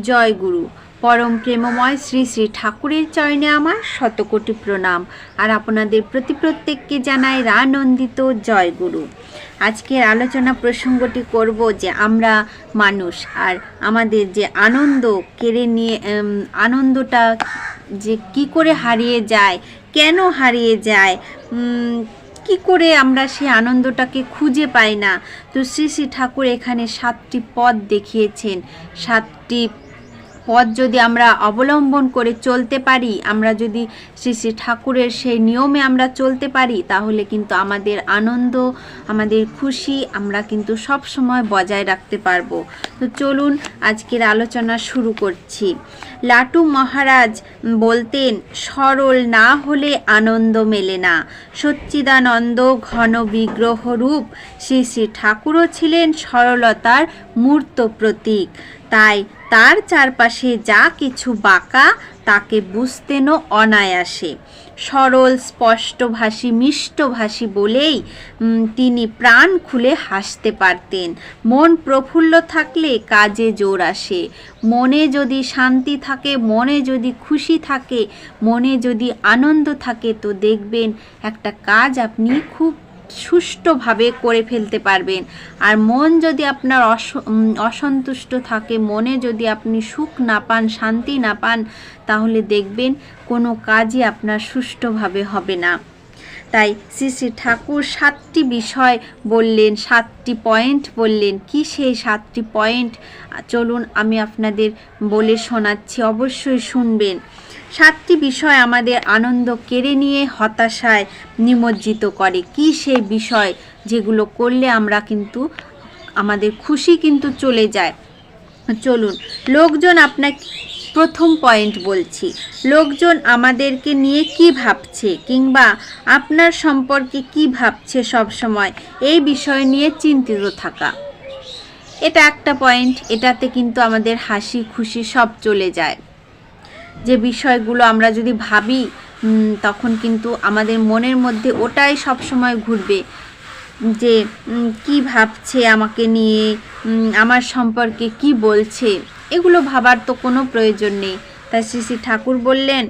জয় গুরু। পরম প্রেমময় শ্রী শ্রী ঠাকুরের চরণে আমার শতকোটি প্রণাম। আর আপনাদের প্রত্যেককে জানাই রানন্দিত জয় গুরু। আজকের আলোচনা প্রসঙ্গটি করব যে আমরা মানুষ, আর আমাদের যে আনন্দ কেড়ে নিয়ে আনন্দটা যে কি করে হারিয়ে যায়, কেন হারিয়ে যায়, কি করে আমরা সেই আনন্দটাকে খুঁজে পাই না। তো শ্রী শ্রী ঠাকুর এখানে 7টি পথ দেখিয়েছেন। 7টি পথ যদি আমরা অবলম্বন করে চলতে পারি, আমরা যদি শ্রী শ্রী ঠাকুরের সেই নিয়মে আমরা চলতে পারি, তাহলে কিন্তু আমাদের আনন্দ, আমাদের খুশি আমরা কিন্তু সব সময় বজায় রাখতে পারবো। তো চলুন আজকের আলোচনা শুরু করছি। লাটু মহারাজ বলতেন, সরল না হলে আনন্দ মেলে না। সচ্চিদানন্দ ঘন বিগ্রহ রূপ শ্রী শ্রী ঠাকুরও ছিলেন সরলতার মূর্ত প্রতীক। তাই তার চারপাশে যা কিছু বাঁকা তাকে বুঝতেনও অনায়াসে। সরল, স্পষ্টভাষী, মিষ্টভাষী বলেই তিনি প্রাণ খুলে হাসতে পারতেন। মন প্রফুল্ল থাকলে কাজে জোর আসে। মনে যদি শান্তি থাকে, মনে যদি খুশি থাকে, মনে যদি আনন্দ থাকে, তো দেখবেন একটা কাজ আপনি খুব সুষ্ঠুভাবে করে ফেলতে পারবেন। আর মন যদি আপনার অসন্তুষ্ট থাকে, মনে যদি আপনি সুখ না পান, শান্তি না পান, তাহলে দেখবেন কোনো কাজই আপনার সুষ্ঠুভাবে হবে না। তাই শ্রী শ্রী ঠাকুর 7টি বিষয় বললেন, 7টি পয়েন্ট বললেন। কি সেই 7টি পয়েন্ট? চলুন আমি আপনাদের বলে শোনাচ্ছি, অবশ্যই শুনবেন। 7টি বিষয় আমাদের আনন্দ কেড়ে নিয়ে হতাশায় নিমজ্জিত করে। কি সেই বিষয় যেগুলো করলে আমরা কিন্তু আমাদের খুশি কিন্তু চলে যায়? চলুন, লোকজন আপনাকে, প্রথম পয়েন্ট বলছি, লোকজন আমাদেরকে নিয়ে কি ভাবছে কিংবা আপনার সম্পর্কে কি ভাবছে সব সময়, এই বিষয় নিয়ে চিন্তিত থাকা। এটা একটা পয়েন্ট। এটাতে কিন্তু আমাদের হাসি খুশি সব চলে যায়। যে বিষয়গুলো আমরা যদি ভাবি, তখন কিন্তু আমাদের মনের মধ্যে ওটাই সব সময় ঘুরবে, যে কি ভাবছে আমাকে নিয়ে, আমার সম্পর্কে কি বলছে। এগুলো ভাবার তো কোনো প্রয়োজন নেই। তাই শ্রী শ্রী ঠাকুর বললেন,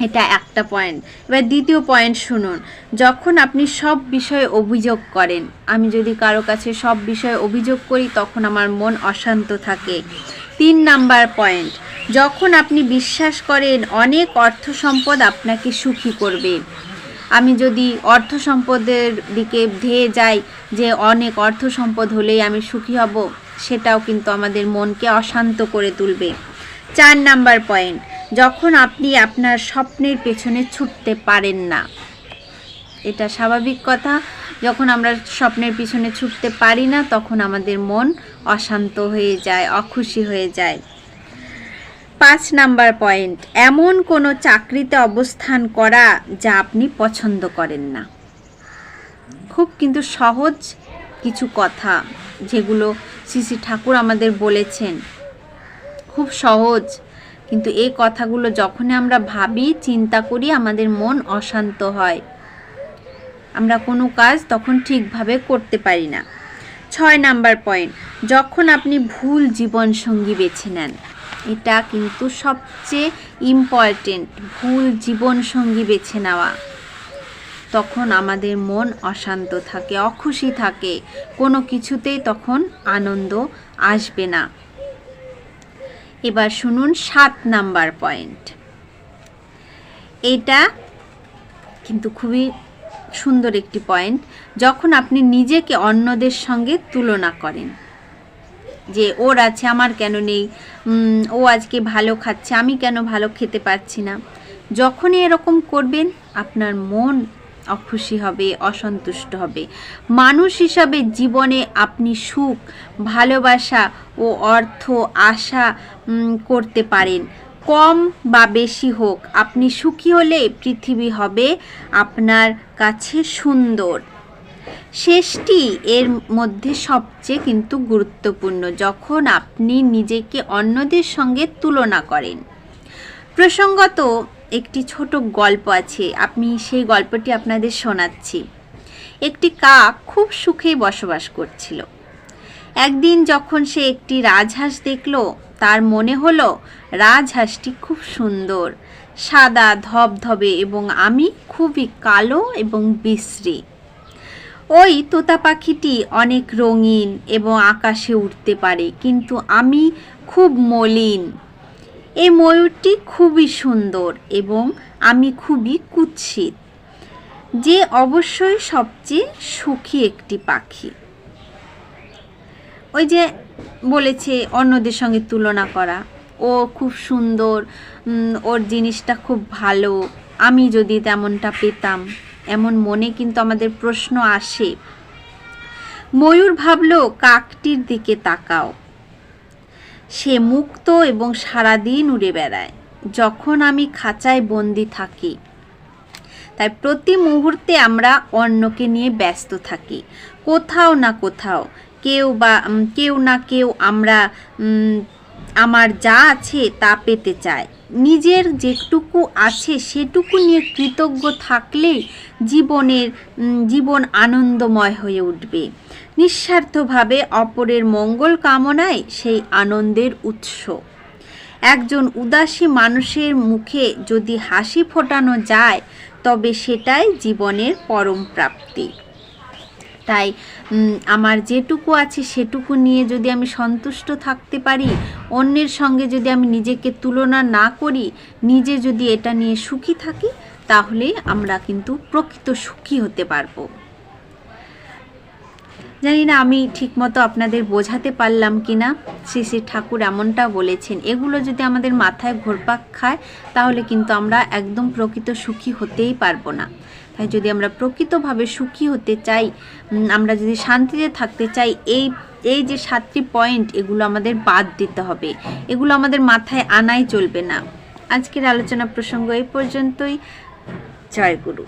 এটা একটা পয়েন্ট। এবার দ্বিতীয় পয়েন্ট শুনুন। যখন আপনি সব বিষয়ে অভিযোগ করেন, আমি যদি কারো কাছে সব বিষয়ে অভিযোগ করি, তখন আমার মন অশান্ত থাকে। 3 নাম্বার পয়েন্ট, যখন আপনি বিশ্বাস করেন অনেক অর্থ সম্পদ আপনাকে সুখী করবে। আমি যদি অর্থ সম্পদের দিকে ধেয়ে যাই, যে অনেক অর্থ সম্পদ হলেই আমি সুখী হব, সেটাও কিন্তু আমাদের মনকে অশান্ত করে তুলবে। 4 নাম্বার পয়েন্ট, যখন আপনি আপনার স্বপ্নের পেছনে ছুটতে পারেন না। এটা স্বাভাবিক কথা। যখন আমরা স্বপ্নের পিছনে ছুটতে পারি না, তখন আমাদের মন অশান্ত হয়ে যায়, অখুশি হয়ে যায়। 5 নাম্বার পয়েন্ট, এমন কোনো চাকরিতে অবস্থান করা যা আপনি পছন্দ করেন না। খুব কিন্তু সহজ কিছু কথা, যেগুলো শ্রী শ্রী ঠাকুর আমাদের বলেছেন, খুব সহজ, কিন্তু এই কথাগুলো যখন আমরা ভাবি, চিন্তা করি, আমাদের মন অশান্ত হয়। আমরা কোনো কাজ তখন ঠিকভাবে করতে পারি না। 6 নাম্বার পয়েন্ট, যখন আপনি ভুল জীবনসঙ্গী বেছে নেন। এটা কিন্তু সবচেয়ে ইম্পর্টেন্ট, ভুল জীবনসঙ্গী বেছে নেওয়া। তখন আমাদের মন অশান্ত থাকে, অখুশি থাকে, কোনো কিছুতেই তখন আনন্দ আসবে না। এবার শুনুন 7 নাম্বার পয়েন্ট। এটা কিন্তু খুবই সুন্দর একটি পয়েন্ট। যখন আপনি নিজেকে অন্যদের সঙ্গে তুলনা করেন, যে ওর আছে আমার কেন নেই, ও আজকে ভালো খাচ্ছে আমি কেন ভালো খেতে পারছি না। যখনই এরকম করবেন, আপনার মন অখুশি হবে, অসন্তুষ্ট হবে। মানুষ হিসাবে জীবনে আপনি সুখ, ভালোবাসা ও অর্থ আশা করতে পারেন। কম বা বেশি হোক, আপনি সুখী হলে পৃথিবী হবে আপনার কাছে সুন্দর। শেষটি এর মধ্যে সবচেয়ে কিন্তু গুরুত্বপূর্ণ, যখন আপনি নিজেকে অন্যদের সঙ্গে তুলনা করেন। প্রসঙ্গত একটি ছোট গল্প আছে, আমি সেই গল্পটি আপনাদের শোনাচ্ছি। একটি কাক খুব সুখেই বসবাস করছিল। একদিন যখন সে একটি রাজহাঁস দেখল, তার মনে হলো রাজহাঁসটি খুব সুন্দর, সাদা ধবধবে, এবং আমি খুবই কালো এবং বিশ্রী। ওই তোতা পাখিটি অনেক রঙিন এবং আকাশে উড়তে পারে, কিন্তু আমি খুব মলিন। এই ময়ূরটি খুবই সুন্দর এবং আমি খুবই কুৎসিত, যে অবশ্যই সবচেয়ে সুখী একটি পাখি। ওই যে বলেছে অন্যদের সঙ্গে তুলনা করা, ও খুব সুন্দর, ওর জিনিসটা খুব ভালো, আমি যদি তেমনটা পেতাম, এমন মনে কিন্তু আমাদের প্রশ্ন আসে। ময়ূর ভাবল, কাকটির দিকে তাকাও, সে মুক্ত এবং সারাদিন উড়ে বেড়ায়, যখন আমি খাঁচায় বন্দি থাকি। তাই প্রতি মুহূর্তে আমরা অন্যকে নিয়ে ব্যস্ত থাকি, কোথাও না কোথাও কেউ না কেউ আমরা আমার যা আছে তা পেতে চায়। নিজের যেটুকু আছে সেটুকু নিয়ে কৃতজ্ঞ থাকলেই জীবন আনন্দময় হয়ে উঠবে। নিঃস্বার্থভাবে অপরের মঙ্গল কামনায় সেই আনন্দের উৎস। একজন উদাসী মানুষের মুখে যদি হাসি ফোটানো যায়, তবে সেটাই জীবনের পরম প্রাপ্তি। তাই আমার যেটুকু আছে সেটুকু নিয়ে যদি আমি সন্তুষ্ট থাকতে পারি, অন্যের সঙ্গে যদি আমি নিজেকে তুলনা না করি, নিজে যদি এটা নিয়ে সুখী থাকি, তাহলে আমরা কিন্তু প্রকৃত সুখী হতে পারবো। জানি না আমি ঠিকমতো আপনাদের বোঝাতে পারলাম কি না। শ্রী শ্রী ঠাকুর এমনটা বলেছেন। এগুলো যদি আমাদের মাথায় ঘুরপাক খায়, তাহলে কিন্তু আমরা একদম প্রকৃত সুখী হতেই পারবো না। তাই যদি আমরা প্রকৃতভাবে সুখী হতে চাই, আমরা যদি শান্তিতে থাকতে চাই, এই যে 7টি পয়েন্ট, এগুলো আমাদের বাদ দিতে হবে, এগুলো আমাদের মাথায় আনাই চলবে না। আজকের আলোচনা প্রসঙ্গ এই পর্যন্তই। জয় গুরু।